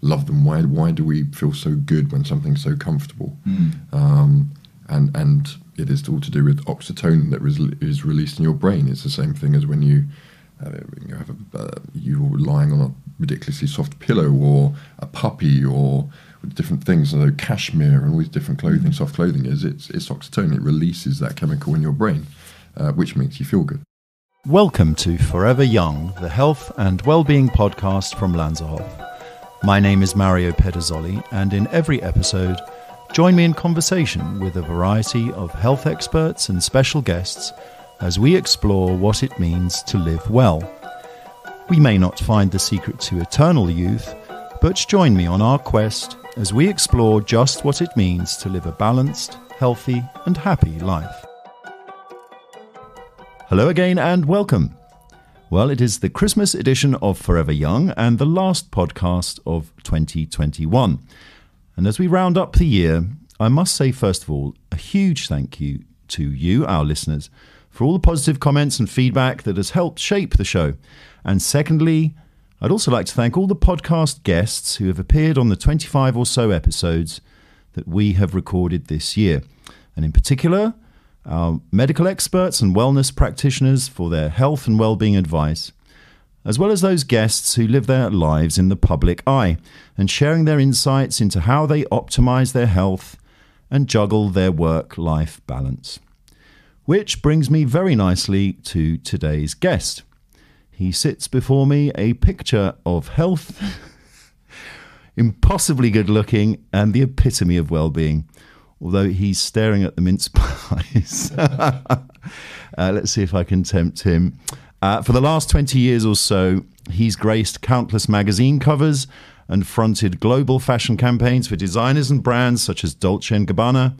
love them? Why do we feel so good when something's so comfortable? And it is all to do with oxytocin that is released in your brain. It's the same thing as when you're lying on a ridiculously soft pillow, or a puppy, or different things. So cashmere and all these different clothing, soft clothing it's oxytocin. It releases that chemical in your brain, which makes you feel good. Welcome to Forever Young, the health and well-being podcast from Lanzerhof. My name is Mario Pederzoli, and in every episode, join me in conversation with a variety of health experts and special guests as we explore what it means to live well. We may not find the secret to eternal youth, but join me on our quest as we explore just what it means to live a balanced, healthy, and happy life. Hello again and welcome. Well, it is the Christmas edition of Forever Young and the last podcast of 2021. And as we round up the year, I must say, first of all, a huge thank you to you, our listeners, for all the positive comments and feedback that has helped shape the show. And secondly, I'd also like to thank all the podcast guests who have appeared on the 25 or so episodes that we have recorded this year. And in particular, our medical experts and wellness practitioners for their health and well-being advice, as well as those guests who live their lives in the public eye and sharing their insights into how they optimize their health and juggle their work-life balance. Which brings me very nicely to today's guest. He sits before me, a picture of health, impossibly good looking, and the epitome of well-being, although he's staring at the mince pies. Let's see if I can tempt him. For the last 20 years or so, he's graced countless magazine covers and fronted global fashion campaigns for designers and brands such as Dolce & Gabbana,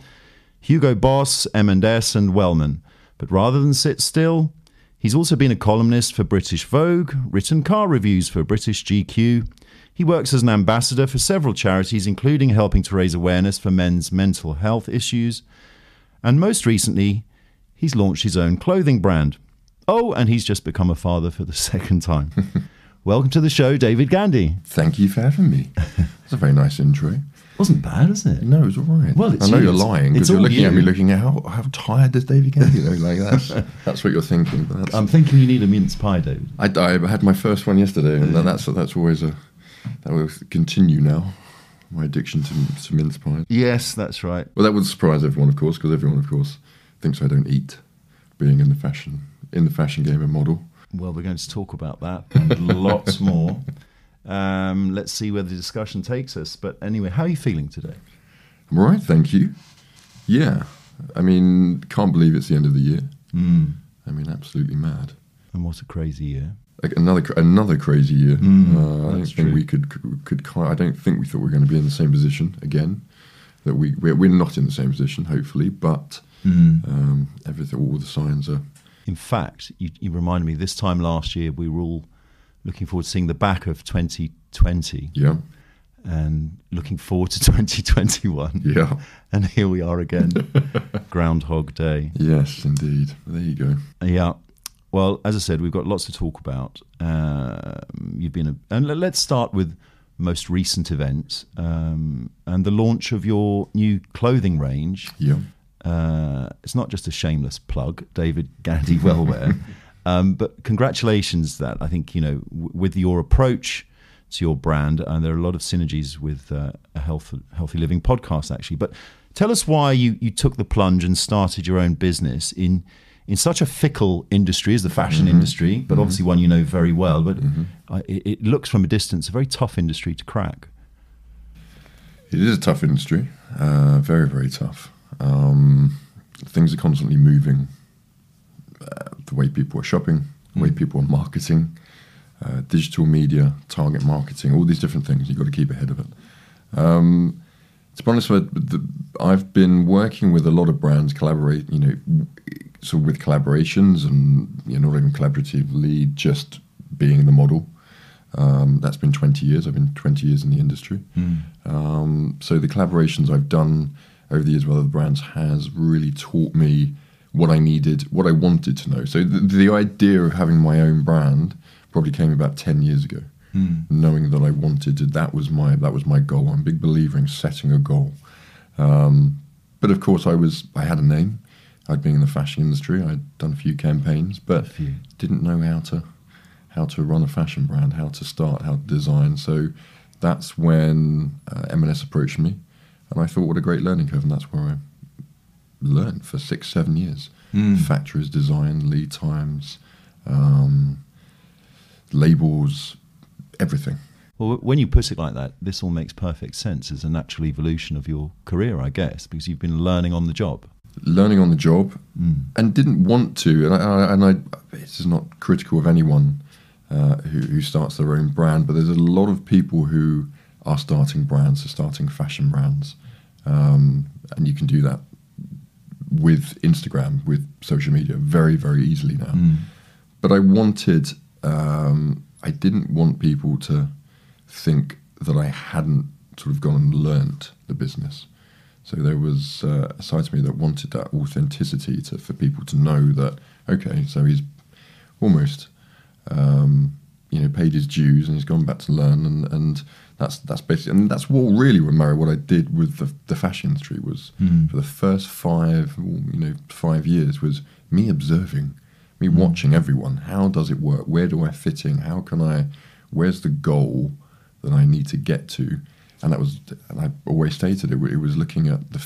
Hugo Boss, M&S, and Wellman. But rather than sit still, he's also been a columnist for British Vogue, written car reviews for British GQ. He works as an ambassador for several charities, including helping to raise awareness for men's mental health issues. And most recently, he's launched his own clothing brand. Oh, and he's just become a father for the second time. Welcome to the show, David Gandy. Thank you for having me. That's a very nice intro. Wasn't bad, isn't it? No, it was all right. Well, I know you're lying because you're looking at me looking at how tired does David Gandy look? Like that's what you're thinking. But I'm thinking you need a mince pie, David. I had my first one yesterday, and that's always that will continue now. My addiction to mince pies. Yes, that's right. Well, that would surprise everyone, of course, because everyone, of course, thinks I don't eat, being in the fashion game and model. Well, we're going to talk about that and lots more. Let's see where the discussion takes us. But anyway, how are you feeling today? I'm all right, thank you. Yeah. I mean, can't believe it's the end of the year. I mean, absolutely mad. And what a crazy year. Like another crazy year. I don't think true. we could. I don't think we thought we were going to be in the same position again. That we're not in the same position, hopefully. But everything, all the signs are. In fact, you reminded me. This time last year, we were all looking forward to seeing the back of 2020. Yeah. And looking forward to 2021. Yeah. And here we are again. Groundhog Day. Yes, indeed. There you go. Yeah. Well, as I said, we've got lots to talk about. And let's start with most recent events and the launch of your new clothing range. Yeah. It's not just a shameless plug, David Gandy Wellwear, but congratulations that I think, with your approach to your brand, and there are a lot of synergies with a Healthy Living podcast, actually. But tell us why you took the plunge and started your own business in such a fickle industry as the fashion industry, but obviously one you know very well. But it looks from a distance a very tough industry to crack. It is a tough industry, very, very tough. Things are constantly moving. The way people are shopping, the way people are marketing, digital media, target marketing, all these different things. You've got to keep ahead of it. To be honest, I've been working with a lot of brands, sort of with collaborations and not even collaboratively, just being the model. That's been 20 years. I've been 20 years in the industry. So the collaborations I've done over the years with other brands has really taught me what I needed, what I wanted to know. So the idea of having my own brand probably came about 10 years ago. knowing that I wanted to. That was my goal. I'm a big believer in setting a goal. But of course, I had a name. I'd been in the fashion industry. I'd done a few campaigns, but didn't know how to run a fashion brand, how to start, how to design. So that's when M&S approached me, and I thought, what a great learning curve, and that's where I learned for 6-7 years. Factories, design, lead times, labels, everything. Well, when you put it like that, this all makes perfect sense as a natural evolution of your career, I guess, because you've been learning on the job. Learning on the job, and didn't want to. And I this is not critical of anyone who starts their own brand, but there's a lot of people who are starting brands, are starting fashion brands, and you can do that with Instagram, with social media, very, very easily now. But I didn't want people to think that I hadn't sort of gone and learnt the business. So there was a side to me that wanted that authenticity for people to know that, okay, so he's almost paid his dues and he's gone back to learn, and that's basically, and that's what I did with the fashion industry was for the first 5 years was me observing, me watching everyone. How does it work? Where do I fit in? Where's the goal that I need to get to? And I always stated it was looking at the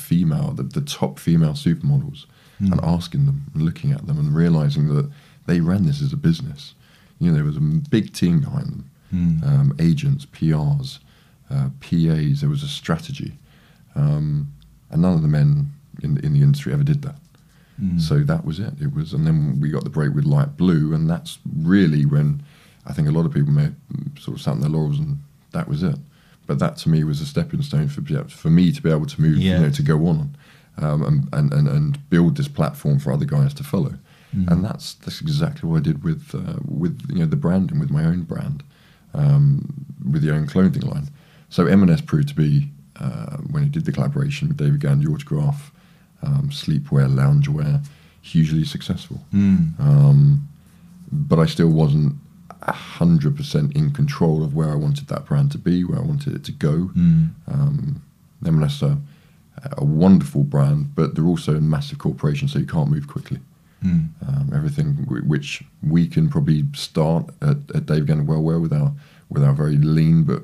top female supermodels and asking them and looking at them and realizing that they ran this as a business. There was a big team behind them, agents, PRs, PAs. There was a strategy, and none of the men in the industry ever did that. So that was it. And then we got the break with Light Blue, and that's really when I think a lot of people may have sort of sat in their laurels, and that was it. But that to me was a stepping stone for me to be able to move, to go on and build this platform for other guys to follow. And that's exactly what I did with the branding, with my own brand, with the own clothing line. So M&S proved to be, when he did the collaboration with David Gand, the autograph, sleepwear, loungewear, hugely successful. But I still wasn't 100% in control of where I wanted that brand to be, where I wanted it to go. M&S are a wonderful brand, but they're also a massive corporation, so you can't move quickly. Everything which we can probably start at David Gand Wellwear with our very lean but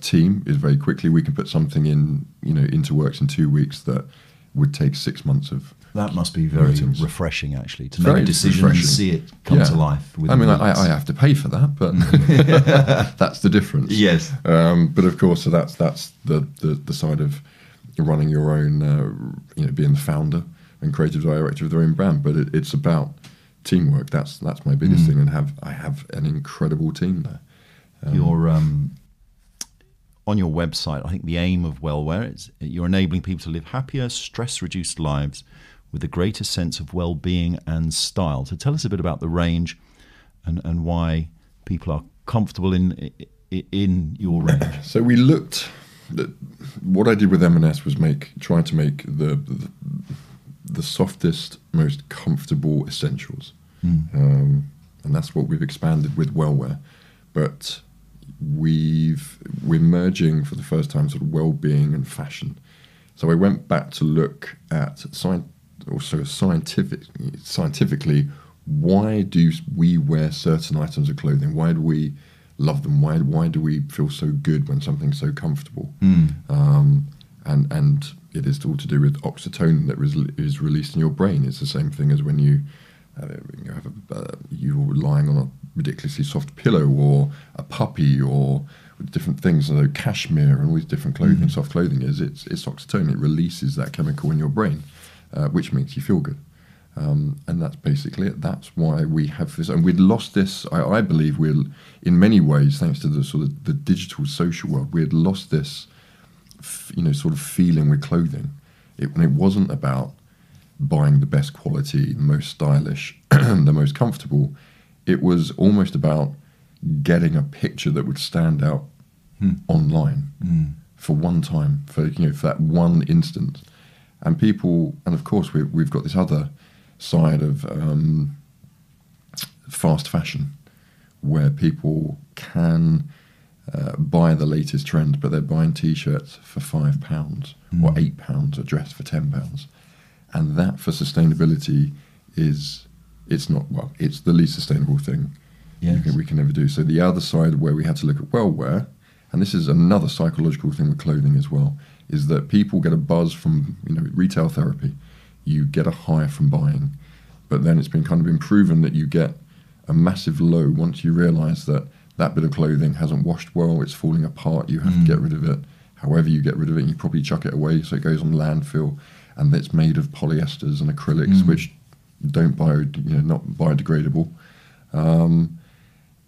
team is very quickly. We can put something into works in 2 weeks that would take 6 months of. That must be very refreshing, actually, to make a decision and see it come to life. I mean, I have to pay for that, but that's the difference. Yes. But of course, so that's the side of running your own, being the founder and creative director of their own brand. But it's about teamwork. That's my biggest thing, and I have an incredible team there. You're on your website, I think the aim of Wellwear is you're enabling people to live happier, stress-reduced lives with a greater sense of well-being and style. So tell us a bit about the range and why people are comfortable in your range. So we looked at what I did with M&S was try to make the softest, most comfortable essentials, and that's what we've expanded with Wellwear. But we're merging for the first time sort of well-being and fashion. So I went back to look at scientifically, why do we wear certain items of clothing? Why do we love them? Why do we feel so good when something's so comfortable? And it is all to do with oxytocin that is released in your brain. It's the same thing as when you're lying on a ridiculously soft pillow, or a puppy, or different things. So cashmere and all these different clothing, soft clothing it's oxytocin. It releases that chemical in your brain, which makes you feel good. And that's basically it. That's why we have this. And we'd lost this. I believe in many ways, thanks to the sort of the digital social world, we had lost this, sort of feeling with clothing. It wasn't about buying the best quality, the most stylish, the most comfortable. It was almost about getting a picture that would stand out online for one time, for that one instant. And people, and of course we've got this other side of fast fashion, where people can buy the latest trend, but they're buying T-shirts for £5 or £8, a dress for £10, and that for sustainability it's the least sustainable thing we can ever do. So the other side where we had to look at well-wear, and this is another psychological thing with clothing as well, is that people get a buzz from retail therapy. You get a high from buying, but then it's been proven that you get a massive low once you realise that bit of clothing hasn't washed well, it's falling apart, you have to get rid of it. However you get rid of it, you probably chuck it away, so it goes on landfill, and it's made of polyesters and acrylics, which not biodegradable, and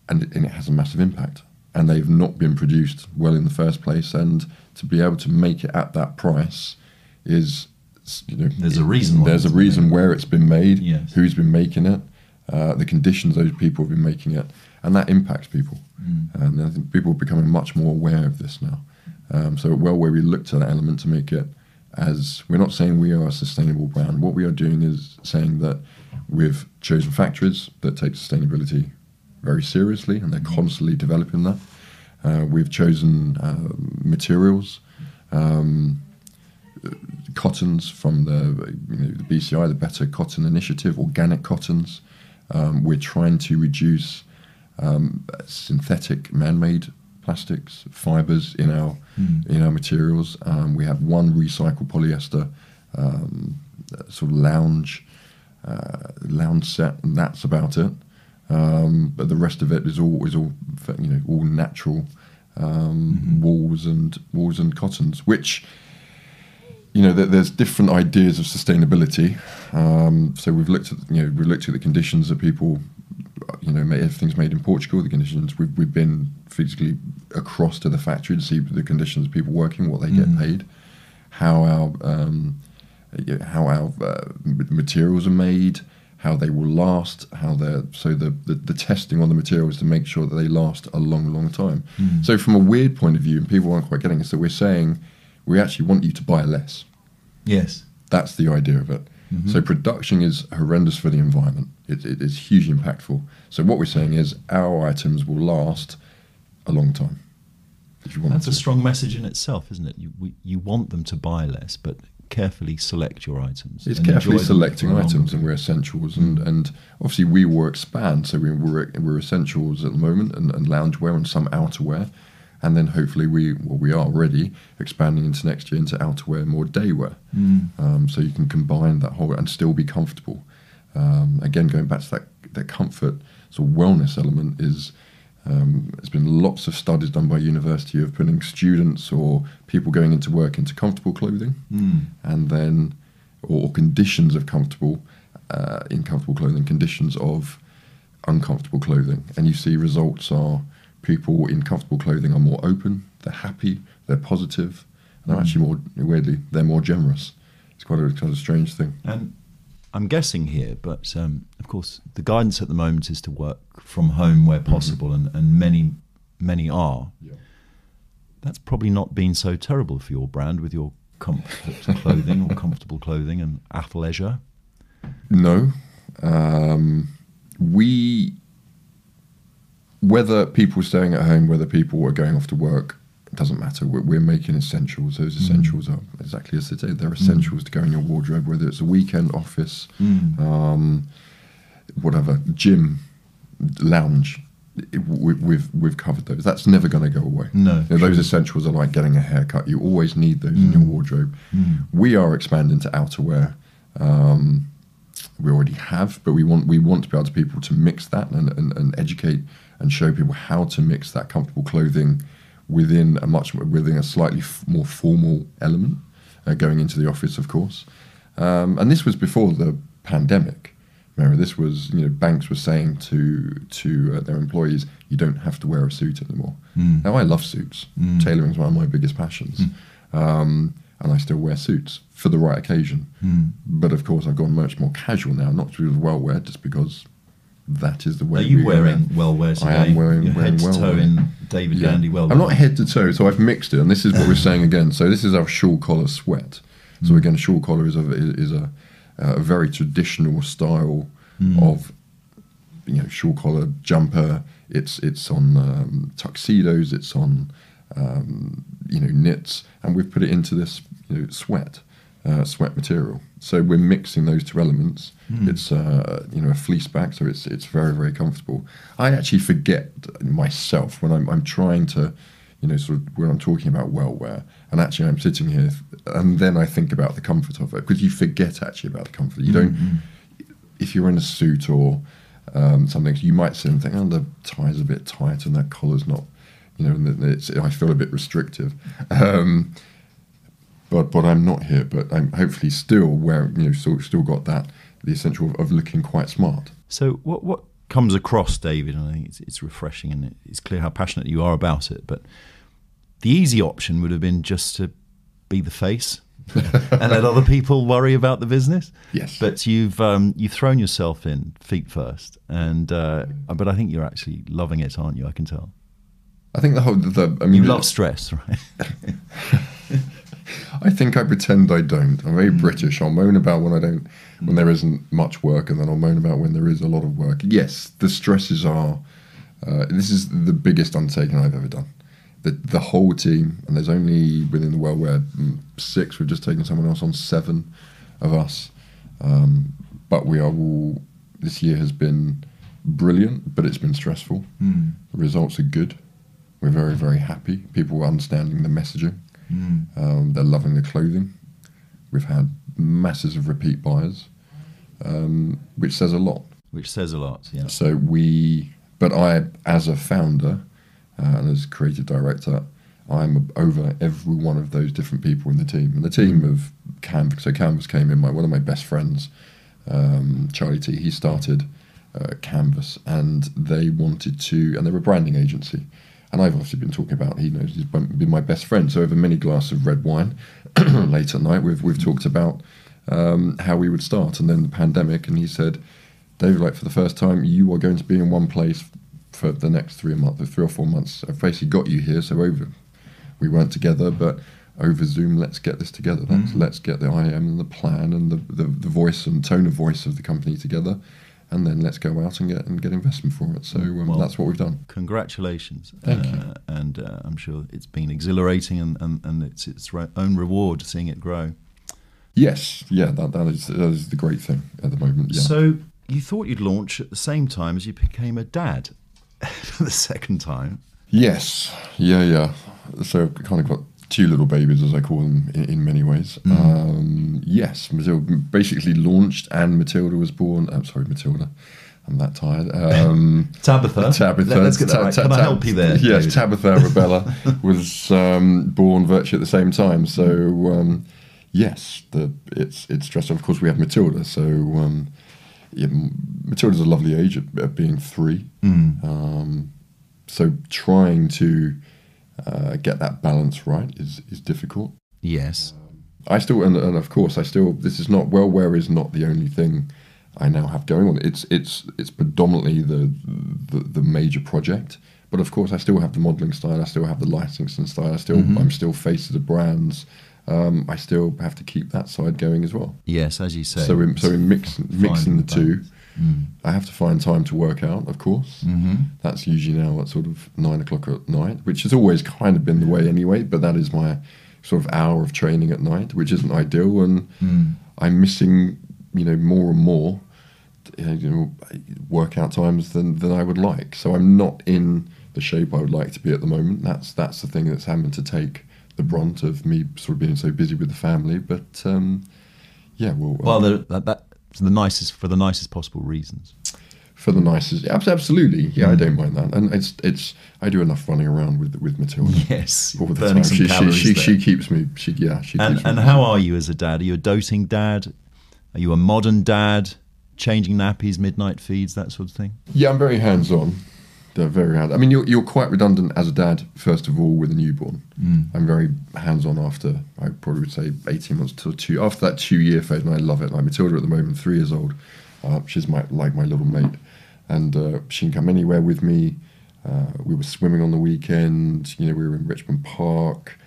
it has a massive impact. And they've not been produced well in the first place, and to be able to make it at that price is, there's a reason. There's a reason where it's been made, yes. Who's been making it, the conditions those people have been making it, and that impacts people. And I think people are becoming much more aware of this now. So where we looked at that element to make it, as we're not saying we are a sustainable brand. What we are doing is saying that we've chosen factories that take sustainability very seriously, and they're constantly developing that. We've chosen materials, cottons from the BCI, the Better Cotton Initiative, organic cottons. We're trying to reduce synthetic man-made plastics, fibres in our materials. We have one recycled polyester sort of lounge set, and that's about it. But the rest of it is all natural wools and cottons, which there's different ideas of sustainability. So we've looked at the conditions that people everything's made in Portugal. The conditions we've been physically across to the factory to see the conditions of people working, what they get paid, how our materials are made, how they will last, the testing on the materials to make sure that they last a long time. So from a weird point of view, and people aren't quite getting it, so we're saying we actually want you to buy less. Yes. That's the idea of it. So production is horrendous for the environment. It is hugely impactful. So what we're saying is our items will last a long time. If you want That's a strong message in itself, isn't it? You want them to buy less, but carefully select your items. It's carefully selecting items, and we're essentials, and obviously we will expand. So we're essentials at the moment, and loungewear and some outerwear, and then hopefully we are already expanding into next year into outerwear, more daywear. So you can combine that whole and still be comfortable. Again, going back to that comfort, sort of wellness element is. There's been lots of studies done by university of putting students or people going into work into comfortable clothing, and then or conditions of comfortable in comfortable clothing, conditions of uncomfortable clothing, and you see results are people in comfortable clothing are more open, they're happy, they're positive, and they're actually they're more generous. It's quite a strange thing. And I'm guessing here, but of course the guidance at the moment is to work from home where possible, and many are. Yeah. That's probably not been so terrible for your brand with your comfort clothing or comfortable clothing and athleisure. No. Whether people are staying at home, whether people are going off to work, it doesn't matter. We're making essentials. Those essentials are exactly as they say. They're essentials to go in your wardrobe, whether it's a weekend, office, whatever, gym, lounge. We've covered those. That's never going to go away. No, those essentials are like getting a haircut. You always need those in your wardrobe. We are expanding to outerwear. We already have, but we want to be able to people to mix that and educate and show people how to mix that comfortable clothing within a slightly more formal element, going into the office, of course. And this was before the pandemic. Remember, this was banks were saying to their employees, you don't have to wear a suit anymore. Now I love suits. Tailoring is one of my biggest passions, and I still wear suits for the right occasion. But of course, I've gone much more casual now, not to do with well-wear, just because that is the way. Are you wearing well-wear today? I am wearing head to toe in David Gandy well-wear. I'm not head to toe, so I've mixed it, and this is what we're saying again. So this is our shawl collar sweat. So again, shawl collar is a very traditional style of shawl collar jumper. it's on tuxedos, it's on knits, and we've put it into this sweat material. So we're mixing those two elements. It's a fleece back, so it's very, very comfortable. I actually forget myself when I'm trying to, sort of when I'm talking about well-wear, and actually I'm sitting here, and then I think about the comfort of it, because you forget actually about the comfort. You don't, if you're in a suit or something, you might sit and think, oh, the tie's a bit tight and that collar's not, I feel a bit restrictive. But I'm not here. But I'm hopefully still wearing, still got the essential of looking quite smart. So what comes across, David, and I think it's refreshing, and it's clear how passionate you are about it. But the easy option would have been just to be the face and let other people worry about the business. Yes. But you've thrown yourself in feet first, and but I think you're actually loving it, aren't you? I can tell. I think you love stress, right? I think I pretend I don't. I'm very British. I'll moan about when there isn't much work, and then I'll moan about when there is a lot of work. Yes, the stresses are. This is the biggest undertaking I've ever done. The whole team, and there's only within the well-wear 6. We've just taken someone else on, 7 of us. But we are all. This year has been brilliant, but it's been stressful. The results are good. We're very, very happy. People are understanding the messaging. They're loving the clothing. We've had masses of repeat buyers, which says a lot. Which says a lot, yeah. So but I, as a founder and as creative director, I'm over every one of those different people in the team. And the team of Canvas, so Canvas came in, one of my best friends, Charlie T, he started Canvas, and they wanted to, and they're a branding agency. And I've obviously been talking about, he knows he's been my best friend. So over many glasses of red wine late at night, we've talked about how we would start. And then the pandemic, and he said, David, for the first time, you are going to be in one place for the next 3 or 4 months. I've basically got you here. So we weren't together, but over Zoom, let's get this together. Let's get the IM and the plan and the voice and tone of voice of the company together. And then let's go out and get investment for it. So that's what we've done. Congratulations. Thank you. And I'm sure it's been exhilarating and it's its own reward seeing it grow. Yes, yeah, that is the great thing at the moment. Yeah. So you thought you'd launch at the same time as you became a dad for the second time. Yes, yeah. So I kind of got 2 little babies, as I call them, in many ways. Yes, Matilda basically launched, and Matilda was born. I'm sorry, Matilda. I'm that tired. Tabitha. Let's get that right. Can I help you there? Yes, David? Tabitha Arabella was born virtually at the same time. So yes, it's stressful. Of course, we have Matilda. So Matilda's a lovely age at being 3. So trying to get that balance right is difficult. Yes. I still, and of course, this is not, well-wear is not the only thing I now have going on. It's predominantly the major project, but of course I still have the modelling style, I still have the licensing style, I'm still face of the brands. I still have to keep that side going as well. Yes, as you say. So in mixing the two, I have to find time to work out, of course. That's usually now at sort of 9 o'clock at night, which has always kind of been the way anyway, but that is my sort of hour of training at night, which isn't ideal, and I'm missing, more and more, workout times than I would like. So I'm not in the shape I would like to be at the moment. That's the thing that's having to take the brunt of me sort of being so busy with the family. But that's the nicest, for the nicest possible reasons. For the nicest, absolutely, yeah, I don't mind that, and it's I do enough running around with Matilda. Yes, all the time. She keeps me. And how are you as a dad? Are you a doting dad? Are you a modern dad? Changing nappies, midnight feeds, that sort of thing. Yeah, I'm very hands-on. They're very hands. I mean, you're quite redundant as a dad. First of all, with a newborn, I'm very hands-on after, I probably would say 18 months to 2. After that 2-year phase, and I love it. Like Matilda at the moment, 3 years old. She's my little mate, and she can come anywhere with me. We were swimming on the weekend. We were in Richmond Park.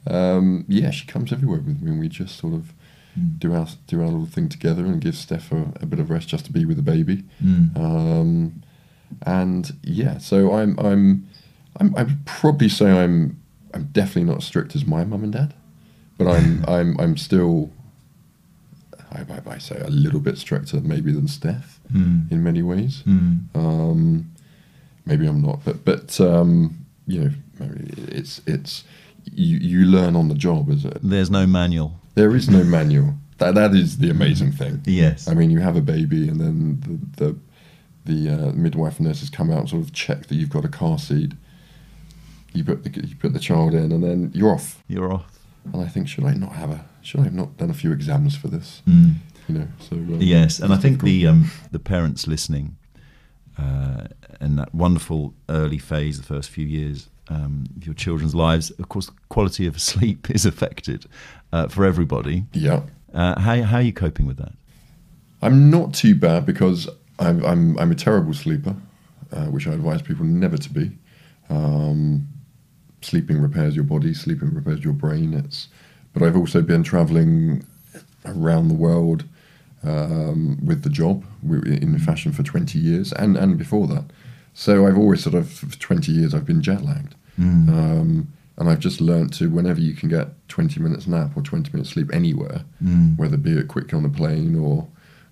She comes everywhere with me, and we just sort of do our little thing together, and give Steph a bit of rest just to be with the baby. And yeah, so I would probably say I'm definitely not as strict as my mum and dad, but I'm still, I say a little bit stricter maybe than Steph in many ways. Maybe I'm not, but you know, it's you learn on the job, is it? There's no manual. There is no manual. That is the amazing thing. Yes. I mean, you have a baby, and then the midwife and nurses come out and sort of check that you've got a car seat. You put the child in, and then you're off. You're off. And I think should I have not done a few exams for this? You know. So yes, and I think the parents listening, in that wonderful early phase, the first few years of your children's lives, of course, the quality of sleep is affected for everybody. Yeah. How are you coping with that? I'm not too bad because I'm a terrible sleeper, which I advise people never to be. Sleeping repairs your body, sleeping repairs your brain. But I've also been travelling around the world with the job in fashion for 20 years and before that. So I've always sort of, for 20 years, I've been jet lagged. And I've just learnt to, whenever you can get 20 minutes nap or 20 minutes sleep anywhere, whether be it quickly on a plane or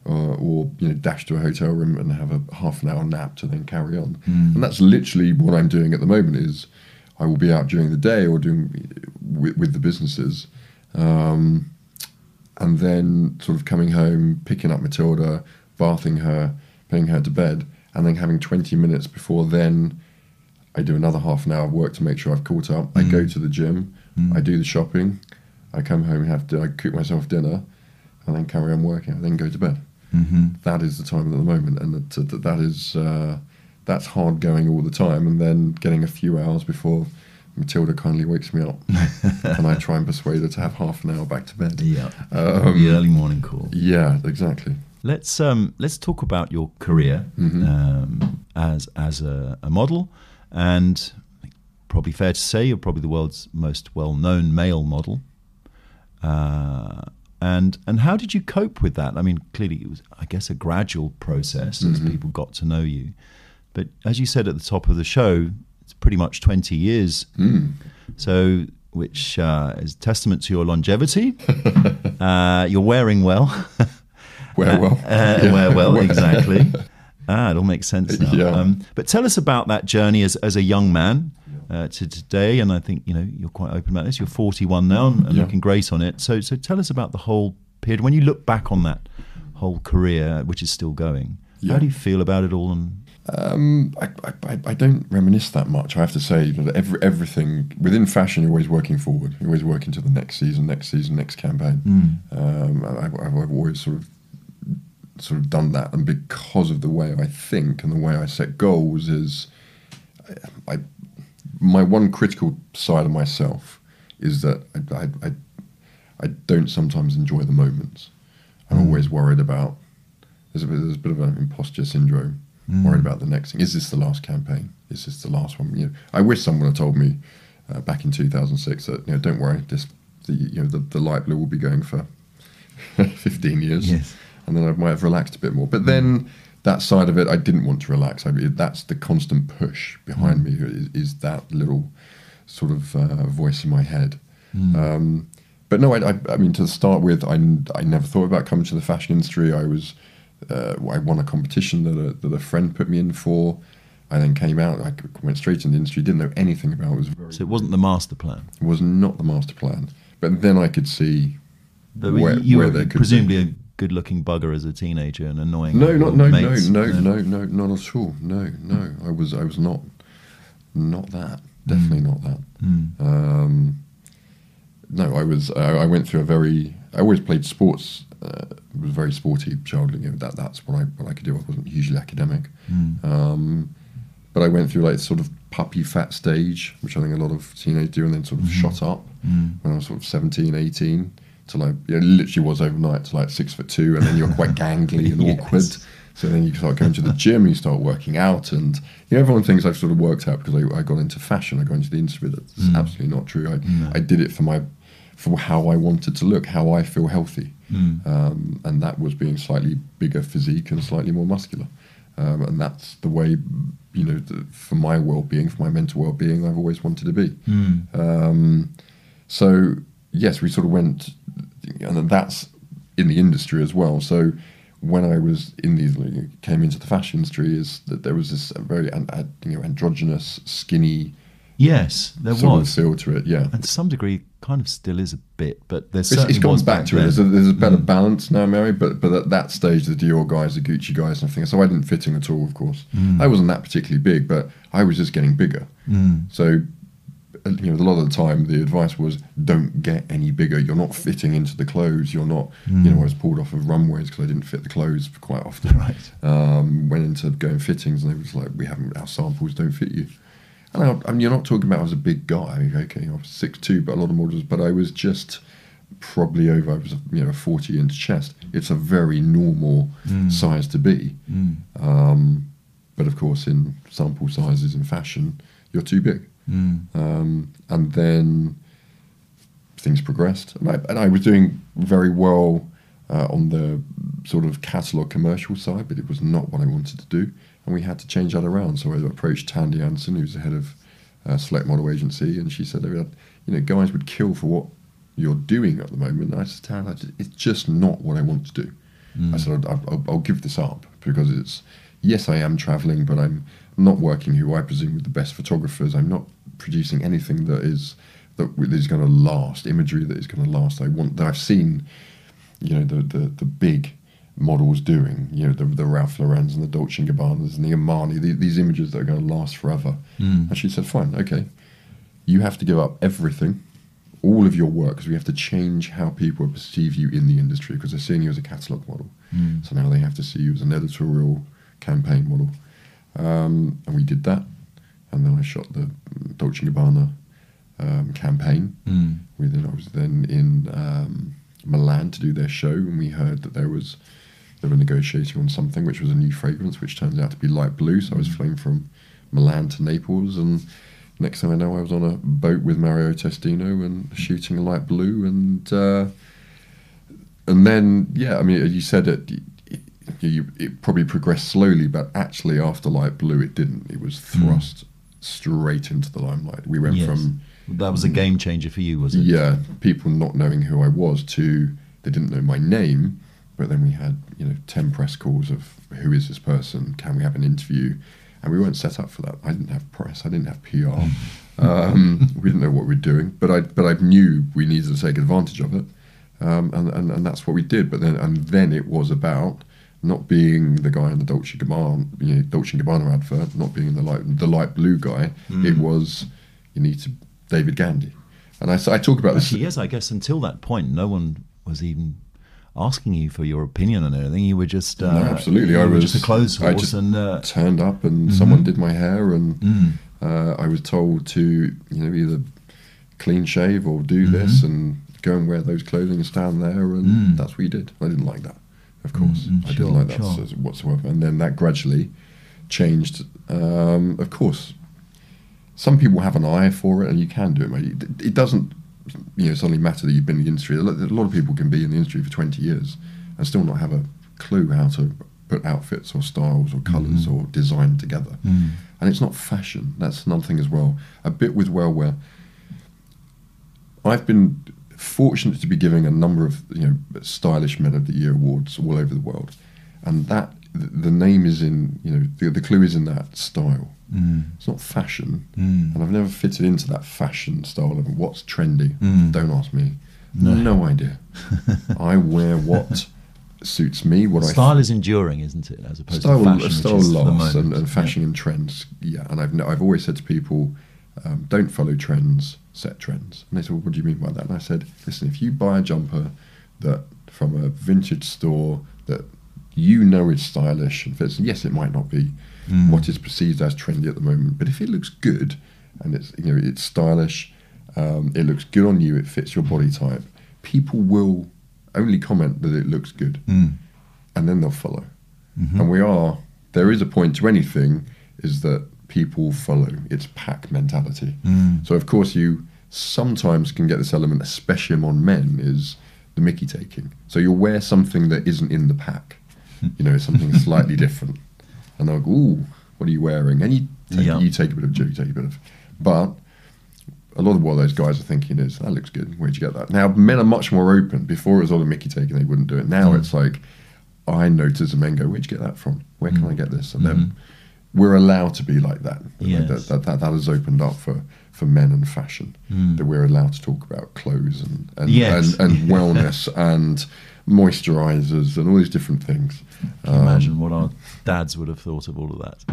you know, dash to a hotel room and have a half an hour nap to then carry on. And that's literally what I'm doing at the moment. Is I will be out during the day or doing with the businesses, and then sort of coming home, picking up Matilda, bathing her, putting her to bed, and then having 20 minutes before then I do another half an hour of work to make sure I've caught up. I go to the gym, I do the shopping, I come home and I cook myself dinner, and then carry on working, and then go to bed. That is the time at the moment, and that is that's hard going all the time, and then getting a few hours before Matilda kindly wakes me up, and I try and persuade her to have half an hour back to bed. Yeah, the early morning call. Yeah, exactly. Let's talk about your career as a model, and probably fair to say you're probably the world's most well-known male model. And how did you cope with that? I mean, clearly it was, I guess, a gradual process as people got to know you. But as you said at the top of the show, it's pretty much 20 years. So, which is testament to your longevity. You're wearing well. Wear well. Wear well, exactly. It all makes sense now. Yeah. But tell us about that journey as a young man to today, and I think you're quite open about this. You're 41 now and looking great on it. So tell us about the whole period when you look back on that whole career, which is still going. How do you feel about it all? And I don't reminisce that much. I have to say that everything within fashion, you're always working forward. You're always working to the next season, next campaign. I've always sort of done that, and because of the way I think and the way I set goals is, my one critical side of myself is that I don't sometimes enjoy the moments. I'm always worried about. There's a bit of an imposter syndrome. Worried about the next thing. Is this the last campaign? Is this the last one? I wish someone had told me back in 2006 that don't worry, the light blue will be going for 15 years. Yes. And then I might have relaxed a bit more. But then that side of it, I didn't want to relax. That's the constant push behind me, is that little sort of voice in my head. But no, I mean, to start with, I never thought about coming to the fashion industry. I won a competition that a friend put me in for. I then came out, I went straight in the industry, didn't know anything about it. So it wasn't the master plan? It was not the master plan. But then I could see where they could presumably be. A good-looking bugger as a teenager and annoying. No, not mates. No, not at all. No. I was not that. Definitely not that. No, I went through I always played sports. Was a very sporty child. That's what I could do. I wasn't hugely academic. But I went through like sort of puppy fat stage, which I think a lot of teenagers do, and then sort of shot up when I was sort of 17, 18. To like, it literally was overnight to like 6'2", and then you're quite gangly and awkward. So then you start going to the gym, and you start working out, and everyone thinks I've sort of worked out because I got into fashion, I got into the industry. That's absolutely not true. I did it for how I wanted to look, how I feel healthy, and that was being slightly bigger physique and slightly more muscular. and that's the way, for my well-being, for my mental well-being, I've always wanted to be. So yes, we sort of went, and that's in the industry as well. So when I was came into the fashion industry, is that there was this very androgynous, skinny. Yes, there sort was of feel to it, yeah, and to some degree, kind of still is a bit, but there's it's gone was back to then. it. There's a better balance now, Mary. But at that stage, the Dior guys, the Gucci guys, and everything. So I didn't fit in at all. Of course, I wasn't that particularly big, but I was just getting bigger. So a lot of the time, the advice was, don't get any bigger. You're not fitting into the clothes. You're not. I was pulled off of runways because I didn't fit the clothes quite often. Right. Went into going fittings, and they was like, our samples don't fit you. And you're not talking about I was a big guy, okay, I was 6'2", but a lot of models, but I was just probably over, I was a 40-inch chest. It's a very normal size to be. But of course, in sample sizes in fashion, you're too big. And then things progressed. And I was doing very well on the sort of catalogue commercial side, but it was not what I wanted to do. And we had to change that around. So I approached Tandy Janssen, who's the head of Select Model Agency, and she said, guys would kill for what you're doing at the moment. And I said, it's just not what I want to do. I said, I'll give this up because yes, I am travelling, but I'm not working who I presume with the best photographers. I'm not producing anything that is going to last, imagery that is going to last. I've seen, the big models doing, the Ralph Laurens and the Dolce & Gabbanas and the Armani, these images that are going to last forever. And she said, fine, okay, you have to give up everything, all of your work, because we have to change how people perceive you in the industry, because they're seeing you as a catalogue model. So now they have to see you as an editorial campaign model. And we did that. And then I shot the Dolce & Gabbana campaign. I was then in Milan to do their show, and we heard that they were negotiating on something which was a new fragrance, which turns out to be light blue. So I was flying from Milan to Naples, and next thing I know, I was on a boat with Mario Testino and shooting a light blue. And then, you said it probably progressed slowly, but actually after light blue, it didn't. It was thrust straight into the limelight. We went from... That was a game changer for you, was it? Yeah, people not knowing who I was to they didn't know my name, but then we had 10 press calls of who is this person? Can we have an interview? And we weren't set up for that. I didn't have press. I didn't have PR. We didn't know what we were doing, but I knew we needed to take advantage of it, and that's what we did. But then it was about not being the guy in the Dolce & Gabbana advert, not being the light blue guy. It was you need to David Gandy, and I talk about this. Yes, I guess until that point, no one was even asking you for your opinion on anything. You were just no, absolutely. I was just a clothes horse. I just turned up, and someone did my hair, and I was told to either clean shave or do this, and go and wear those clothing and stand there, and that's what you did. I didn't like that, of course. I didn't like that whatsoever, and then that gradually changed. Of course, some people have an eye for it, and you can do it, mate. It doesn't suddenly matter that you've been in the industry. A lot of people can be in the industry for 20 years and still not have a clue how to put outfits or styles or colours or design together. And it's not fashion. That's another thing as well. A bit with Wellwear. I've been fortunate to be giving a number of stylish Men of the Year awards all over the world, and that the name is in the clue is in that style. It's not fashion, and I've never fitted into that fashion style of what's trendy. Don't ask me. No idea. I wear what suits me. Style is enduring, isn't it? As opposed to fashion, style lasts, and fashion and trends. Yeah, and I've always said to people, don't follow trends, set trends. And they said, well, what do you mean by that? And I said, listen, if you buy a jumper that from a vintage store that is stylish and fits, yes, it might not be what is perceived as trendy at the moment, but if it looks good and it's stylish, it looks good on you, it fits your body type, people will only comment that it looks good, and then they'll follow. And there is a point to anything, is that people follow. It's pack mentality. So of course you sometimes can get this element, especially among men, is the mickey taking. So you'll wear something that isn't in the pack, something slightly different. and they'll go, "Ooh, what are you wearing?" And you take a bit of joke, but a lot of what those guys are thinking is, "That looks good. Where'd you get that?" Now, men are much more open. Before it was all a Mickey take and they wouldn't do it. Now it's like, I notice the men go, "Where'd you get that from? Where can I get this?" And then we're allowed to be like that. Yes. That has opened up for men and fashion. That we're allowed to talk about clothes and wellness and moisturizers and all these different things. Can you imagine what our dads would have thought of all of that?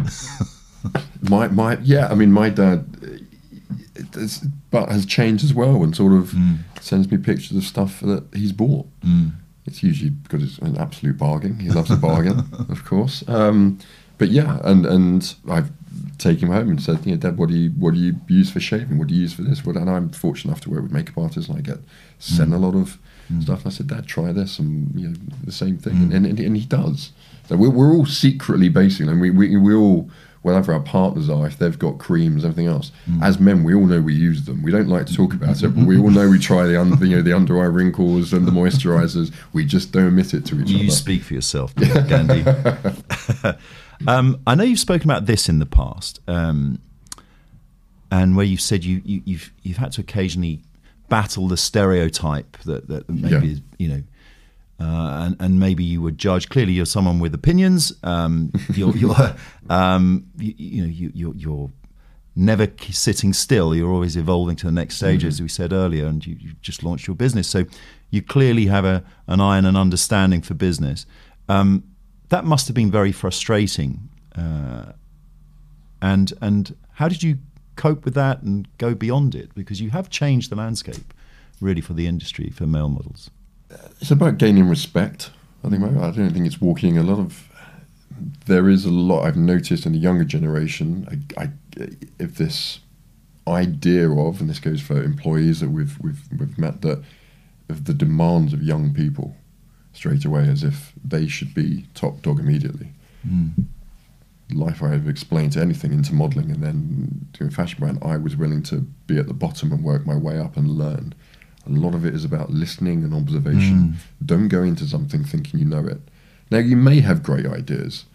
My dad has changed as well, and sort of sends me pictures of stuff that he's bought. It's usually because it's an absolute bargain. He loves a bargain, of course. But yeah, and I've taken him home and said, "Dad, what do you use for shaving? What do you use for this?" And I'm fortunate enough to work with makeup artists, and I get sent a lot of stuff. And I said, "Dad, try this," and the same thing, and he does. So we're all secretly basing, and we all, whatever our partners are, if they've got creams, everything else. As men, we all know we use them. We don't like to talk about it, but we all know we try the under eye wrinkles and the moisturisers. We just don't admit it to each other. You speak for yourself, Gandhi. I know you've spoken about this in the past, and where you've said you've had to occasionally battle the stereotype that maybe and maybe you would judge. Clearly, you're someone with opinions. You're never sitting still. You're always evolving to the next stage, as we said earlier. And you just launched your business, so you clearly have an eye and an understanding for business. That must have been very frustrating. And how did you cope with that and go beyond it? Because you have changed the landscape, really, for the industry, for male models. It's about gaining respect. I don't think it's walking there is a lot I've noticed in the younger generation. If this idea of, and this goes for employees that we've met, that of the demands of young people straight away, as if they should be top dog immediately. Life I've explained to anything into modelling, and then doing fashion brand, I was willing to be at the bottom and work my way up and learn. A lot of it is about listening and observation. Don't go into something thinking you know it. Now, you may have great ideas,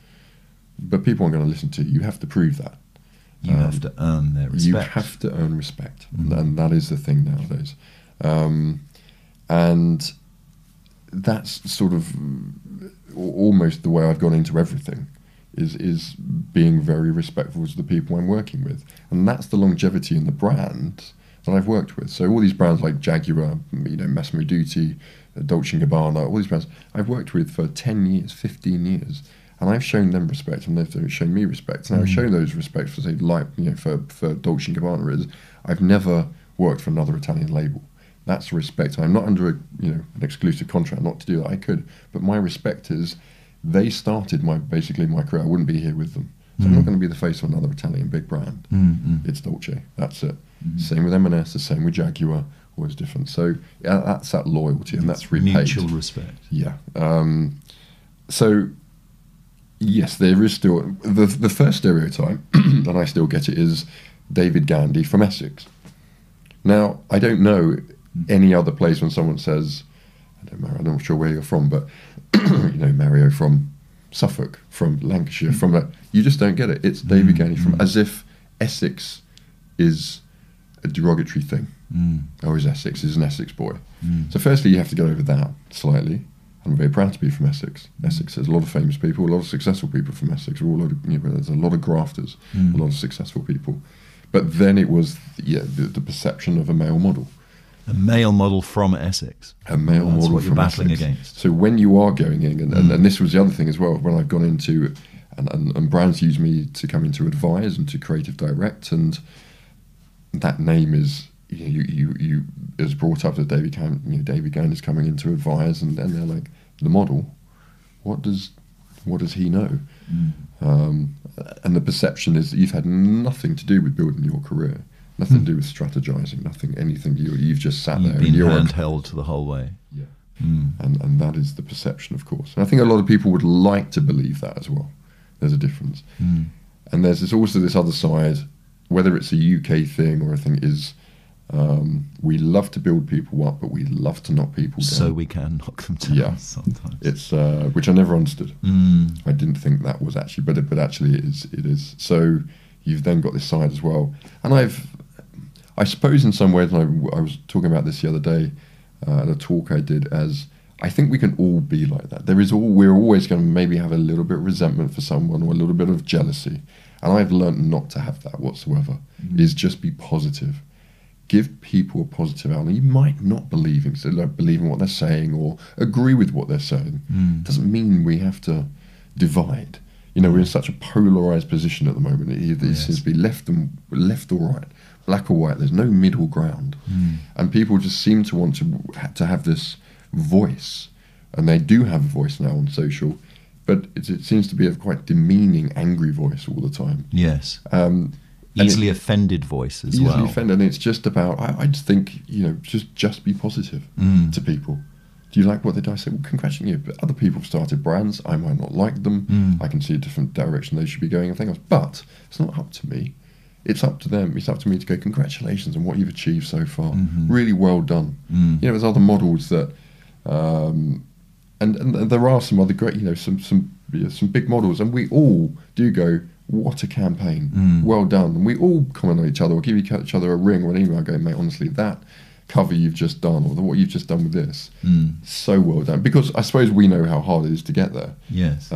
but people aren't going to listen to you. You have to prove that. You have to earn their respect. You have to earn respect, and that is the thing nowadays. And that's sort of almost the way I've gone into everything, is being very respectful to the people I'm working with. And that's the longevity in the brand that I've worked with. So all these brands like Jaguar, Massimo Dutti, Dolce & Gabbana, all these brands I've worked with for 10 years, 15 years. And I've shown them respect, and they've shown me respect. And I've shown those respect for, say, for Dolce & Gabbana is, I've never worked for another Italian label. That's respect. I'm not under an exclusive contract not to do that. I could, but my respect is, they started my career. I wouldn't be here with them. So I'm not going to be the face of another Italian big brand. It's Dolce. That's it. Same with M&S. The same with Jaguar. Always different. So that's that loyalty, and that's repaid. Mutual respect. Yeah. So yes, there is still the first stereotype, and I still get it, is David Gandy from Essex. Now, I don't know any other place when someone says, I'm not sure where you're from, but Mario from Suffolk, from Lancashire, you just don't get it. It's David Gandy from, as if Essex is a derogatory thing. Or is Essex, is an Essex boy. So firstly, you have to get over that slightly. I'm very proud to be from Essex. Essex has a lot of famous people, a lot of successful people from Essex. There's a lot of grafters, a lot of successful people. But then it was the perception of a male model. A male model from Essex. A male model what from you're battling Essex. Against. So when you are going in, and this was the other thing as well, when I've gone into, and brands use me to come in to advise and to creative direct, and that name is, you is brought up that David Gandy is coming in to advise, and they're like, the model, what does he know? And the perception is that you've had nothing to do with building your career. Nothing to do with strategizing, anything. You've just sat there. You've been handheld the whole way. Yeah. And that is the perception, of course. And I think a lot of people would like to believe that as well. There's a difference. And there's also this other side, whether it's a UK thing or a thing, is We love to build people up, but we love to knock people down. So we can knock them down sometimes. It's which I never understood. I didn't think that was actually, but actually it is. So you've then got this side as well. And I suppose in some ways, and I was talking about this the other day at a talk I did, as I think we can all be like that. We're always going to maybe have a little bit of resentment for someone or a little bit of jealousy. And I've learned not to have that whatsoever, is just be positive. Give people a positive outlook. You might not believe in what they're saying or agree with what they're saying. Doesn't mean we have to divide. We're in such a polarized position at the moment. It seems to be left or right, black or white. There's no middle ground. And people just seem to want to have this voice. And they do have a voice now on social, but it seems to be a quite demeaning, angry voice all the time. Yes. Easily offended voice as well. Easily offended, and it's just about, I just think, just be positive to people. Do you like what they do? I say, well, congratulations you, but other people have started brands. I might not like them. I can see a different direction they should be going and things else. But it's not up to me. It's up to them. It's up to me to go, congratulations on what you've achieved so far. Really well done. There's other models that, and there are some other great, some big models, and we all do go, what a campaign, well done. And we all comment on each other or give each other a ring or an email going, mate, honestly, that cover you've just done or what you've just done with this, so well done. Because I suppose we know how hard it is to get there. Yes.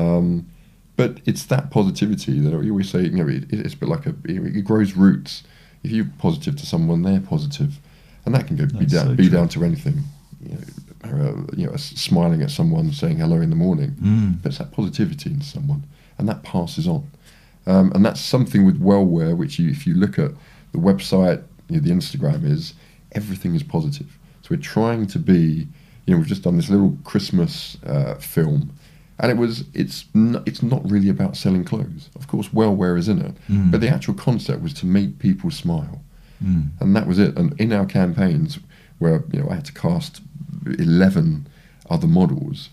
But it's that positivity that we always say, it's a bit like it grows roots. If you're positive to someone, they're positive. And that can be down to anything. Smiling at someone, saying hello in the morning. But it's that positivity in someone, and that passes on. And that's something with Wellware, which if you look at the website, the Instagram everything is positive. So we're trying to be, we've just done this little Christmas film, and it's not really about selling clothes. Of course, Wellware is in it, but the actual concept was to make people smile, and that was it. And in our campaigns, where I had to cast 11 other models,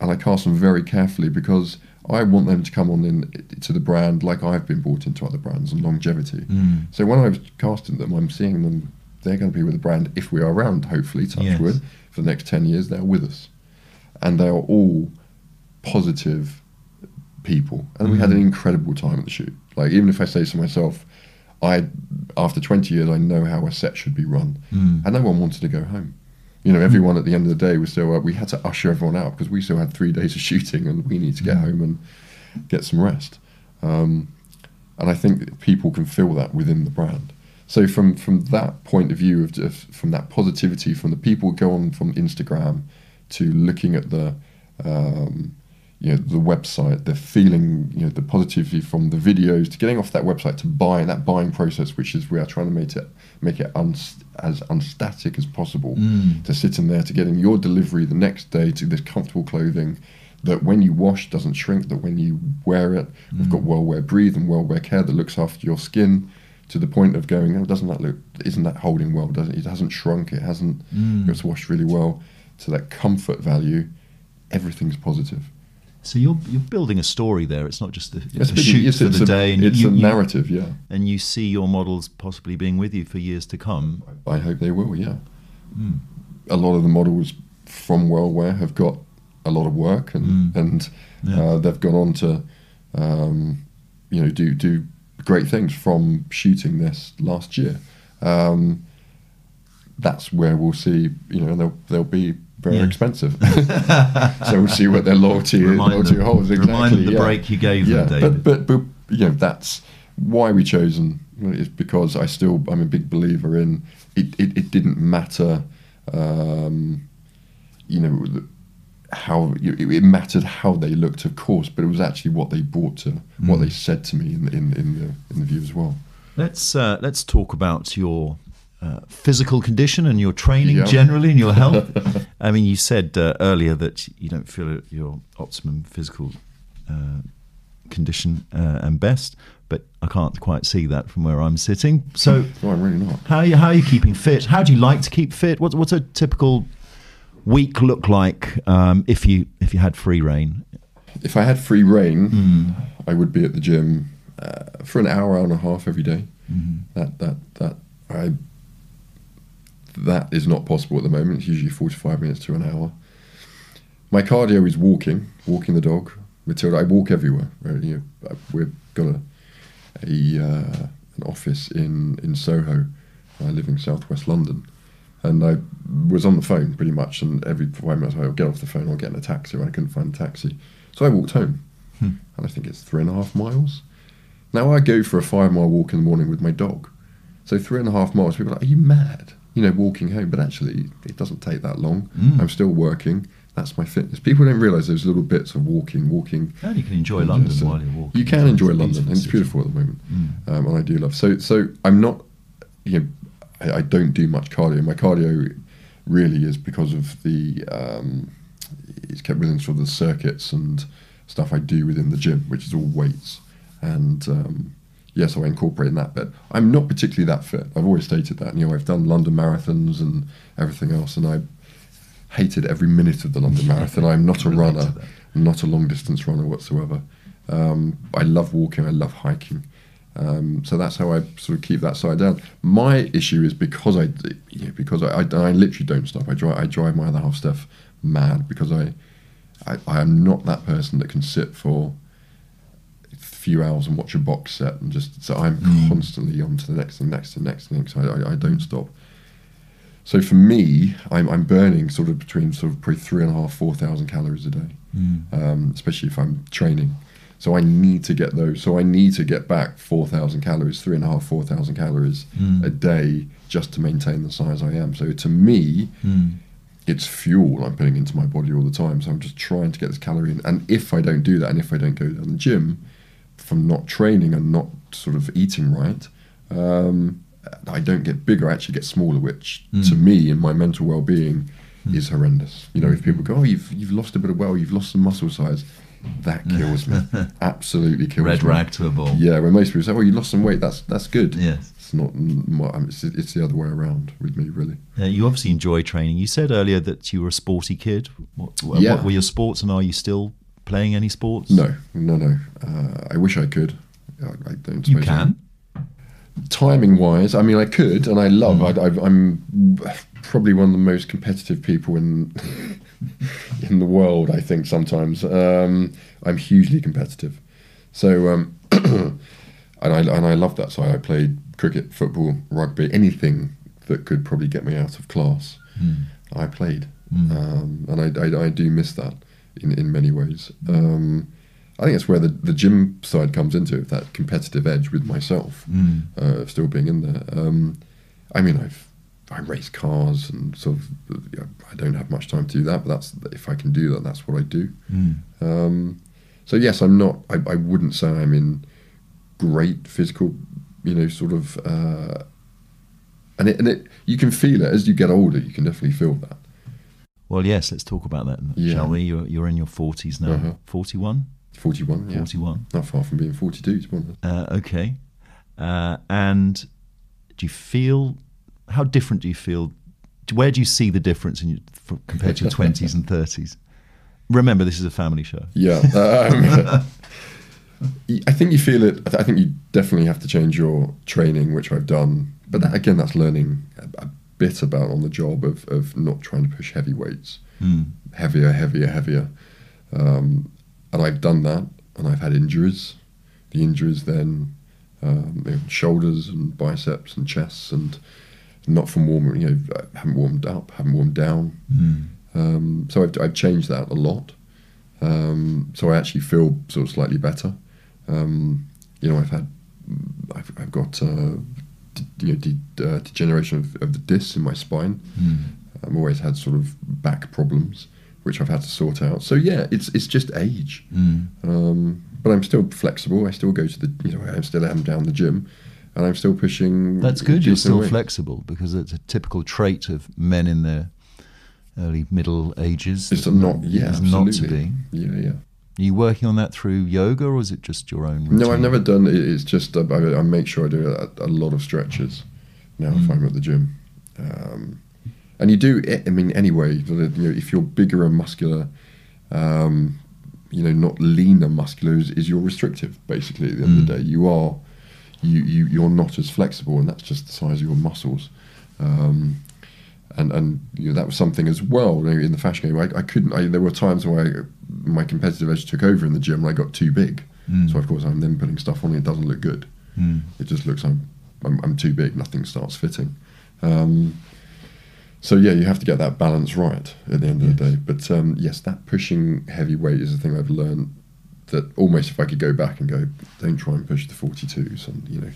and I cast them very carefully because I want them to come on in to the brand like I've been brought into other brands and longevity. So when I was casting them, I'm seeing them, they're going to be with the brand if we are around, hopefully, touch wood, for the next 10 years, they're with us. And they are all positive people. And we had an incredible time at the shoot. Like, even if I say to myself, after 20 years, I know how a set should be run. And no one wanted to go home. Everyone at the end of the day was still, we had to usher everyone out because we still had 3 days of shooting and we need to get home and get some rest. And I think people can feel that within the brand. So from that point of view, from that positivity, from the people who go on from Instagram to looking at the website, the feeling, the positivity from the videos to getting off that website to buying process, which is we are trying to make it as unstatic as possible, to sit in there, to getting your delivery the next day to this comfortable clothing that when you wash doesn't shrink, that when you wear it, we've got Wellware Breathe and Wellware Care that looks after your skin to the point of going, isn't that holding well? It hasn't shrunk, it hasn't, it's washed really well. To that comfort value, everything's positive. So you're building a story there. It's not just a shoot for the day. It's a narrative, yeah. And you see your models possibly being with you for years to come. I hope they will, yeah. A lot of the models from Wellware have got a lot of work, and they've gone on to, do great things from shooting this last year. That's where we'll see, they'll be very expensive. So we'll see what their loyalty holds. Exactly. Remind them the break you gave them, David. But that's why we chosen. Is because I'm a big believer in it didn't matter, how it mattered how they looked, of course, but it was actually what they brought to what they said to me in the view as well. Let's talk about your physical condition and your training generally and your health. I mean, you said earlier that you don't feel at your optimum physical condition and best, but I can't quite see that from where I'm sitting. So, I'm really not. How are you keeping fit? How do you like to keep fit? What's a typical week look like if you had free reign? If I had free reign, I would be at the gym for an hour and a half every day. That that is not possible at the moment. It's usually 45 minutes to an hour. My cardio is walking the dog. Matilda, I walk everywhere. Right? We've got an office in Soho. I live in southwest London. And I was on the phone pretty much, and every 5 minutes I would get off the phone or get in a taxi when I couldn't find a taxi. So I walked home, and I think it's 3.5 miles. Now I go for a 5-mile walk in the morning with my dog. So 3.5 miles, people are like, are you mad? Walking home. But actually, it doesn't take that long. I'm still working. That's my fitness. People don't realise those little bits of walking. And you can enjoy London while you're walking. You can enjoy London, and it's beautiful at the moment. And I do love. So I'm not, I don't do much cardio. My cardio really is because of it's kept within sort of the circuits and stuff I do within the gym, which is all weights. And so I incorporate in that bit. I'm not particularly that fit. I've always stated that. I've done London marathons and everything else, and I hated every minute of the London Marathon. I'm not a runner, not a long distance runner whatsoever. I love walking, I love hiking. So that's how I sort of keep that side down. My issue is because I literally don't stop. I drive my other half Steph mad because I am not that person that can sit for a few hours and watch a box set and so I'm constantly on to the next and next and next thing. So I don't stop. So for me, I'm burning sort of between probably 3,500 to 4,000 calories a day, especially if I'm training. So I need to get those. So I need to get back 4,000 calories, 3,500 to 4,000 calories a day just to maintain the size I am. So to me, it's fuel I'm putting into my body all the time. So I'm just trying to get this calorie in. And if I don't do that, and if I don't go down the gym from not training and not sort of eating right, I don't get bigger, I actually get smaller, which to me, in my mental well-being, is horrendous. If people go, oh, you've lost a bit of weight, you've lost some muscle size, that kills me. Absolutely kills me. Red rag to a bull. Yeah, when most people say, oh, you lost some weight, that's good. Yes. It's not. It's the other way around with me, really. You obviously enjoy training. You said earlier that you were a sporty kid. What were your sports, and are you still playing any sports? No. I wish I could. I don't. You can. Timing wise, I could, and I love. I'm probably one of the most competitive people in the world. I think sometimes I'm hugely competitive. So and I love that. So I played cricket, football, rugby, anything that could probably get me out of class. I played, and I do miss that in many ways. I think it's where the gym side comes into it, that competitive edge with myself, still being in there. I race cars and sort of, I don't have much time to do that, but if I can do that, that's what I do. So yes, I'm not, I wouldn't say I'm in great physical, sort of, and you can feel it as you get older, you can definitely feel that. Well, yes, let's talk about that, shall we? You're in your 40s now, 41? 41, yeah. 41. Not far from being 42, to be honest. Okay. And do you feel, how different do you feel, where do you see the difference compared to your 20s and 30s? Remember, this is a family show. Yeah. I think you feel it. I think you definitely have to change your training, which I've done. But that's learning a bit about on the job of not trying to push heavy weights. Heavier. And I've done that, and I've had injuries. The injuries then, shoulders and biceps and chests, and not from warming. Haven't warmed up, haven't warmed down. So I've changed that a lot. So I actually feel sort of slightly better. I've got degeneration of the discs in my spine. I've always had sort of back problems, which I've had to sort out. So yeah, it's just age. But I'm still flexible. I still go to I still am down the gym, and I'm still pushing. That's good. You're still flexible, because it's a typical trait of men in their early middle ages. It's not. Yeah, absolutely. Not to be. Yeah. Are you working on that through yoga, or is it just your own routine? No, I've never done it. It's just I make sure I do a lot of stretches now if I'm at the gym. And you do, anyway, if you're bigger and muscular, not leaner muscular is you're restrictive, basically, at the end of the day. You're not as flexible, and that's just the size of your muscles. And that was something as well in the fashion game. I couldn't. There were times where my competitive edge took over in the gym and I got too big. So of course I'm then putting stuff on it doesn't look good. It just looks I'm too big. Nothing starts fitting. So yeah, you have to get that balance right at the end of the day. But yes, that pushing heavy weight is the thing I've learned. That almost if I could go back and go, don't try and push the 42s, and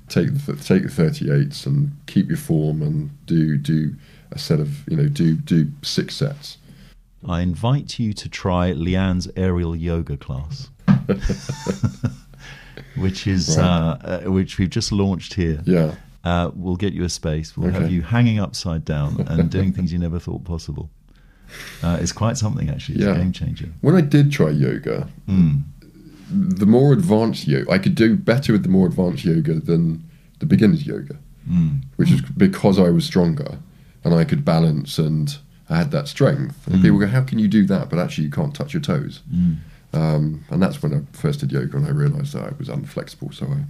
take the 38s and keep your form and do a set of do 6 sets. I invite you to try Leanne's aerial yoga class, which is which we've just launched here. Yeah. We'll get you a space. We'll have you hanging upside down and doing things you never thought possible. It's quite something, actually. It's a game changer. When I did try yoga, the more advanced yoga, I could do better with the more advanced yoga than the beginner's yoga, which is because I was stronger and I could balance and I had that strength. And people go, how can you do that? But actually you can't touch your toes. And that's when I first did yoga and I realised that I was unflexible. So I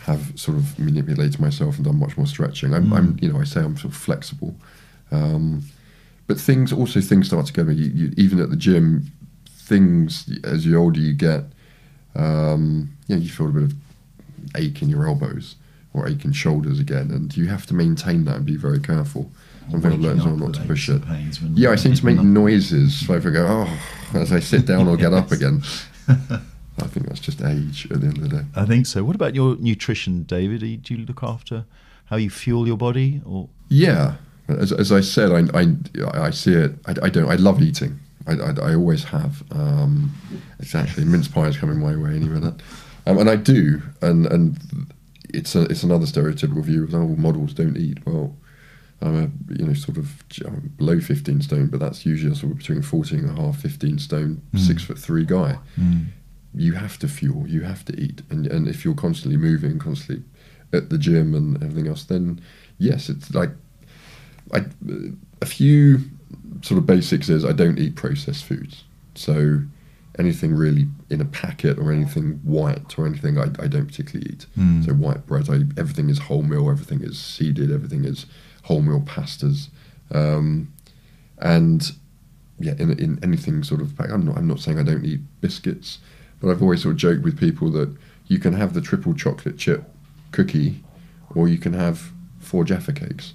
have sort of manipulated myself and done much more stretching. I say I'm sort of flexible. But things start to go. You even at the gym, things as the older you get, you feel a bit of ache in your elbows or ache in shoulders again, and you have to maintain that and be very careful. Something I've learned is not to push it. I seem to make noises so if I go as I sit down or get up again. I think that's just age at the end of the day. I think so. What about your nutrition, David? Do you look after how you fuel your body? Or yeah. As I said, I see it. I love eating. I always have. It's actually mince pie is coming my way any minute, and I do. And it's another stereotypical view of models don't eat. Well, I'm I'm below 15 stone, but that's usually sort of between 14 and a half, 15 stone, 6'3" guy. You have to fuel. You have to eat, and if you're constantly moving, constantly at the gym and everything else, then yes, it's like. A few sort of basics is I don't eat processed foods. So anything really in a packet or anything white or anything I don't particularly eat. So white bread, everything is wholemeal, everything is seeded, everything is wholemeal pastas. And yeah, in anything sort of pack, I'm not saying I don't eat biscuits, but I've always sort of joked with people that you can have the triple chocolate chip cookie or you can have 4 Jaffa cakes.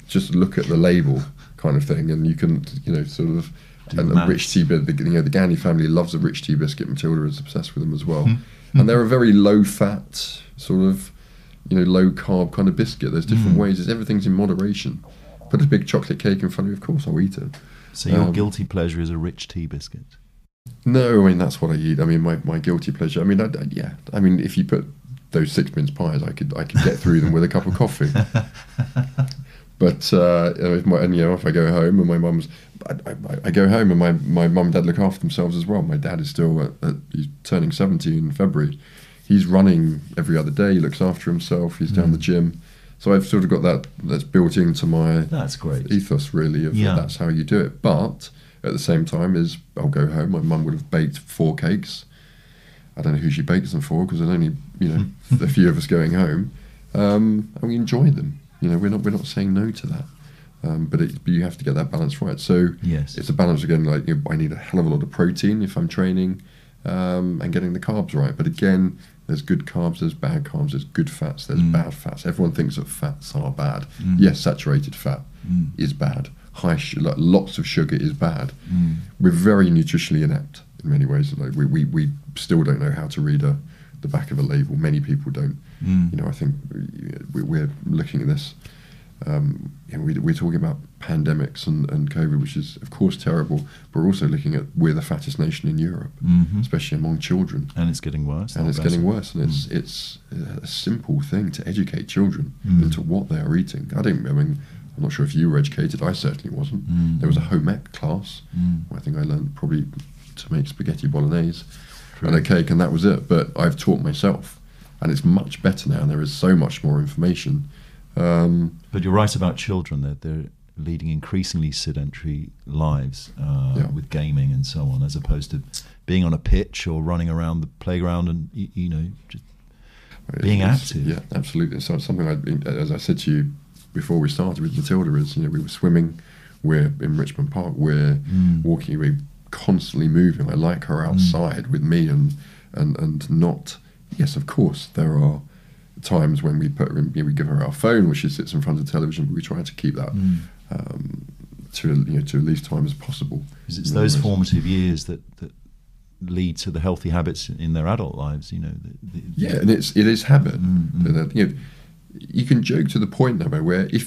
Just look at the label kind of thing, and you can, sort of, and the rich tea biscuit, the Gandhi family loves a rich tea biscuit. Matilda is obsessed with them as well. And they're a very low fat, sort of, low carb kind of biscuit. There's different ways. Everything's in moderation. Put a big chocolate cake in front of me, of course I'll eat it. So your guilty pleasure is a rich tea biscuit? No, that's what I eat. My guilty pleasure, if you put those 6 mince pies, I could get through them with a cup of coffee. But if I go home and my mum's, I go home and my mum and dad look after themselves as well. My dad is still he's turning 70 in February. He's running every other day. He looks after himself. He's down the gym. So I've sort of got that's built into my ethos really of that's how you do it. But at the same time I'll go home. My mum would have baked 4 cakes. I don't know who she bakes them for because there's only a few of us going home, and we enjoy them. We're not saying no to that, but you have to get that balance right. So it's a balance again. I need a hell of a lot of protein if I'm training, and getting the carbs right. But again, there's good carbs, there's bad carbs, there's good fats, there's bad fats. Everyone thinks that fats are bad. Yes, saturated fat is bad. Lots of sugar is bad. We're very nutritionally inept in many ways. We still don't know how to read the back of a label. Many people don't. I think we're looking at this. We're talking about pandemics and COVID, which is of course terrible. But we're also looking at we're the fattest nation in Europe, especially among children. And it's getting worse. And it's getting worse. And it's a simple thing to educate children into what they are eating. I'm not sure if you were educated. I certainly wasn't. There was a home ec class. I think I learned probably to make spaghetti bolognese and a cake, and that was it. But I've taught myself. And it's much better now. There is so much more information. But you're right about children. They're leading increasingly sedentary lives with gaming and so on, as opposed to being on a pitch or running around the playground and just being active. Yeah, absolutely. So something as I said to you before we started with Matilda is, we were swimming, we're in Richmond Park, we're walking, we're constantly moving. I like her outside with me and not. Yes, of course, there are times when we put her in, we give her our phone, where she sits in front of the television, but we try to keep that to at least time as possible. Because it's those formative years that lead to the healthy habits in their adult lives. And it is habit. You can joke to the point now where we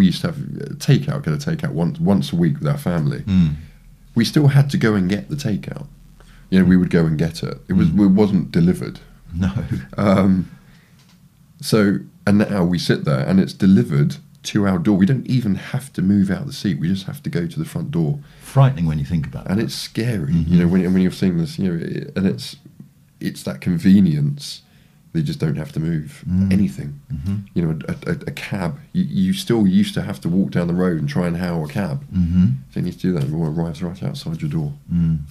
used to have get a takeout once a week with our family. We still had to go and get the takeout. We would go and get it. It wasn't delivered. No. And now we sit there and it's delivered to our door. We don't even have to move out the seat. We just have to go to the front door. Frightening when you think about it. And it's scary, when you're seeing this, and it's that convenience. They just don't have to move anything. A cab, you still used to have to walk down the road and try and hail a cab. Don't need to do that anymore. It arrives right outside your door.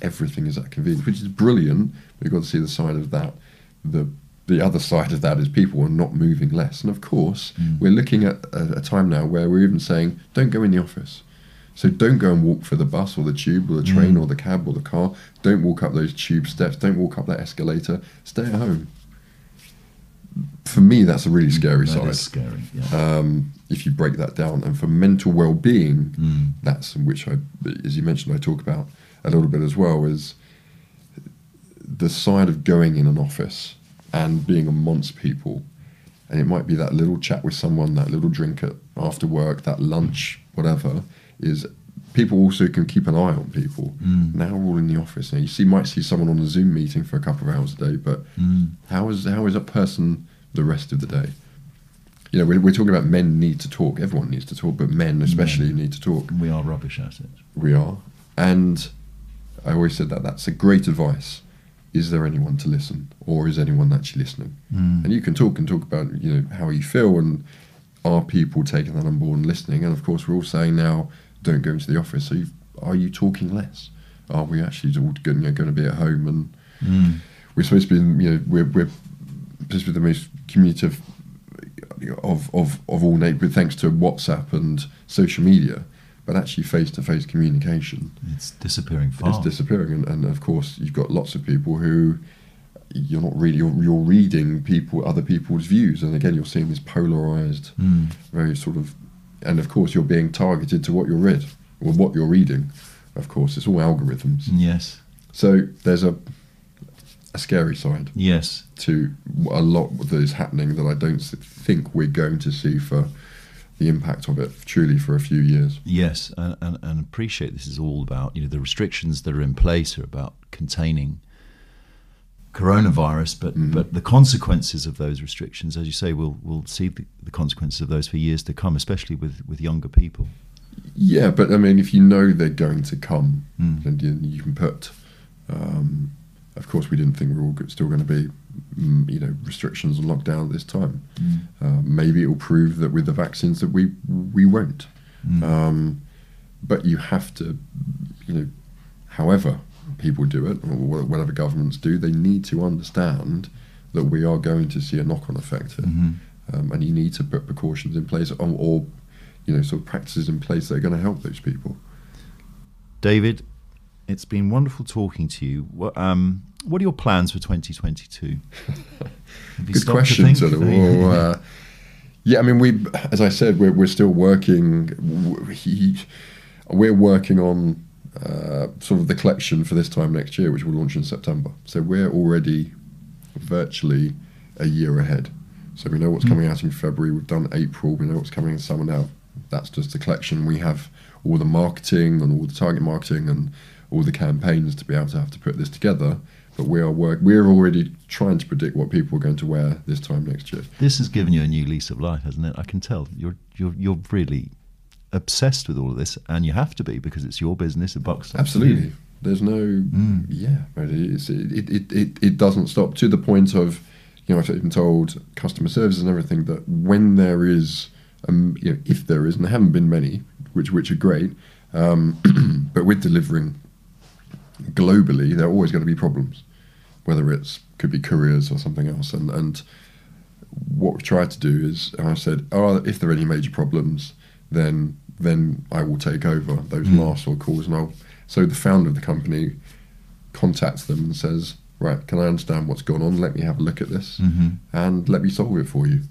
Everything is that convenient, which is brilliant. But you've got to see the side of that. The other side of that is people are not moving less. And of course, we're looking at a time now where we're even saying, don't go in the office. So don't go and walk for the bus or the tube or the train or the cab or the car. Don't walk up those tube steps. Don't walk up that escalator. Stay at home. For me, that's a really scary side. That is scary, yeah. If you break that down. And for mental well-being, that's which, as you mentioned, I talk about a little bit as well, is the side of going in an office and being amongst people. And it might be that little chat with someone, that little drink after work, that lunch, whatever, is people also can keep an eye on people. Now we're all in the office. Now you might see someone on a Zoom meeting for a couple of hours a day, but how is that person the rest of the day? We're talking about men need to talk. Everyone needs to talk, but men especially need to talk. We are rubbish at it. We are. And I always said that's a great advice. Is there anyone to listen, or is anyone actually listening? And you can talk about how you feel, and are people taking that on board and listening? And of course, we're all saying now, don't go into the office. So are you talking less? Are we actually all going to be at home? And we're supposed to be, we're supposed to be the most communicative of all neighbourhoods, thanks to WhatsApp and social media. But actually, face-to-face communication, it's disappearing fast. It's disappearing, and of course, you've got lots of people who you're not really. You're reading other people's views, and again, you're seeing this polarised, very sort of. And of course, you're being targeted to what you're read or what you're reading. Of course, it's all algorithms. Yes. So there's a scary side. Yes. To a lot that is happening that I don't think we're going to see for the impact of it truly for a few years. Yes, and appreciate this is all about the restrictions that are in place are about containing coronavirus, but the consequences of those restrictions, as you say, we'll see the consequences of those for years to come, especially with younger people. Yeah, but I mean, if you know they're going to come, then you can put. Of course, we didn't think we were all still going to be, restrictions and lockdown at this time. Maybe it will prove that with the vaccines that we won't. But you have to, however people do it, or whatever governments do, they need to understand that we are going to see a knock-on effect here. And you need to put precautions in place or sort of practices in place that are going to help those people. David, it's been wonderful talking to you. What are your plans for 2022? Good question. Yeah, I mean, as I said, we're still working. We're working on sort of the collection for this time next year, which will launch in September. So we're already virtually a year ahead. So we know what's coming out in February. We've done April. We know what's coming in summer now. That's just the collection. We have all the marketing and all the target marketing and all the campaigns to be able to have to put this together. But we're already trying to predict what people are going to wear this time next year. This has given you a new lease of life, hasn't it? I can tell you're really obsessed with all of this, and you have to be because it's your business at Buxton. Absolutely. There's no but it doesn't stop to the point of I've even told customer services and everything that when there is if there is, and there haven't been many, which are great, but with delivering globally, there are always going to be problems, whether could be couriers or something else, and what we've tried to do is, I said, if there are any major problems, then I will take over those last sort of calls. So the founder of the company contacts them and says, right, can I understand what's going on? Let me have a look at this and let me solve it for you.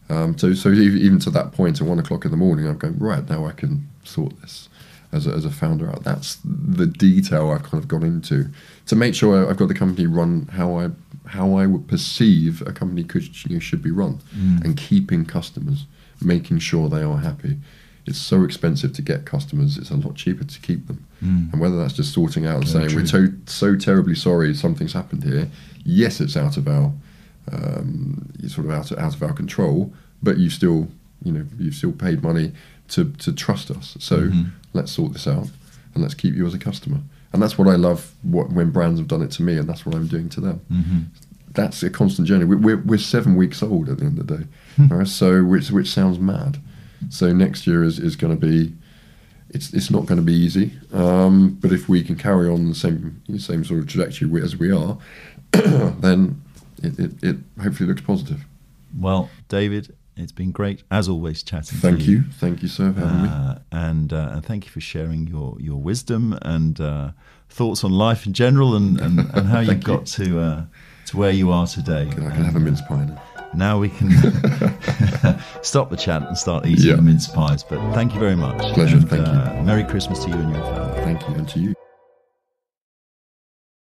So even to that point, at 1 o'clock in the morning, I'm going, right, now I can sort this as a founder out. That's the detail I've kind of gone into to make sure I've got the company run how I would perceive a company should be run, and keeping customers, making sure they are happy. It's so expensive to get customers, it's a lot cheaper to keep them. And whether that's just sorting out and saying, we're so terribly sorry something's happened here. Yes, it's out of our out of our control, but you've still paid money to trust us. So let's sort this out and let's keep you as a customer. And that's what I love when brands have done it to me, and that's what I'm doing to them. That's a constant journey. We're 7 weeks old at the end of the day, right? So which sounds mad. So next year is going to be, it's not going to be easy. But if we can carry on the same sort of trajectory as we are, then it hopefully looks positive. Well, David, it's been great as always chatting. Thank you, sir, for having me. And thank you for sharing your wisdom and thoughts on life in general, and how you got to where you are today. I can have a mince pie now. Now we can stop the chat and start eating the mince pies. But thank you very much. Pleasure. Thank you. Merry Christmas to you and your family. Thank you, and to you.